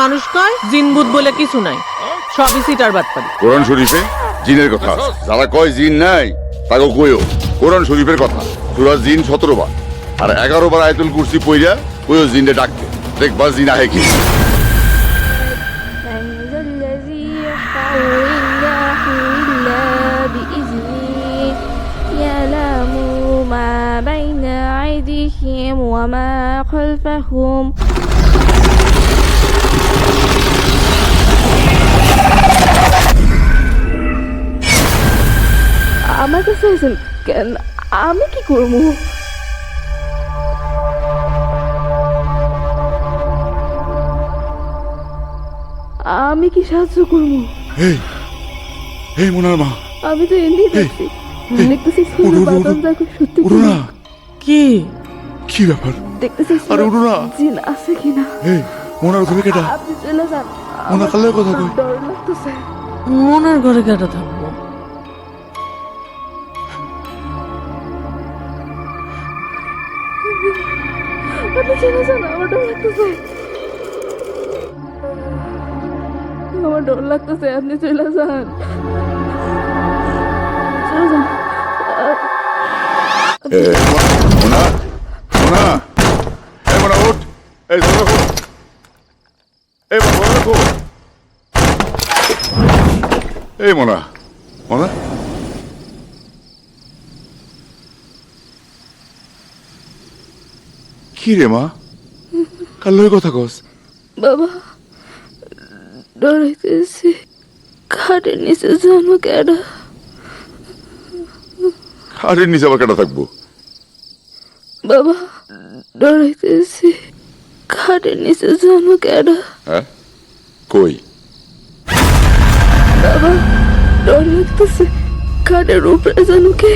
মানুষ কয় জিন ভূত বলে কিছু নাই, সবই সিটার বাটপারি। কোরআন শরীফে জিনের কথা আছে। যারা কয় জিন নাই তাকে কইও কোরআন শরীফের কথা, সূরা জিন 17 বার আর 11 বার আয়াতুল কুরসি পড়িয়া কইও জিনে ডাকতে, দেখবা জিন আহে কি। وما خلفهم আমার কাছে আছেন কেন? আমি কি করবো? আমি কি সাহায্য করবো? এই এই মোনার মা, আমি তো এমনি দেখছি, দেখতেছি বাদাম দেখো সত্যি উড়ো না। কি কি ব্যাপার? দেখতেছি আরে উড়ো না। জিন আছে কিনা। এই মোনার ঘরে কেটা? আপনি চলে যান, মোনা কালের কথা কই। ডর লাগতেছে। মনের ঘরে কেটে থাকবো? আপনি চলে যান, আমার ডর লাগতেছে। আমার ডর লাগতেছে, আপনি চলে যান, চলে যান। মোনা মোনা, এই মোনা উঠ, এই ধরে রাখো, এই মোনা ধরে রাখো। এই মোনা মোনা, কি রে মা, কার লগে কথা কস? বাবা ডরাইতেছি, খাটের নিচে জানো কেডা? খাটের নিচে আবার কেটা থাকবো? বাবা ডরাইতেছি, খাটের নিচে জানো কেডা? হ্যাঁ কই? বাবা ডর লাগতেছে, খাটের উপরে জানো কে?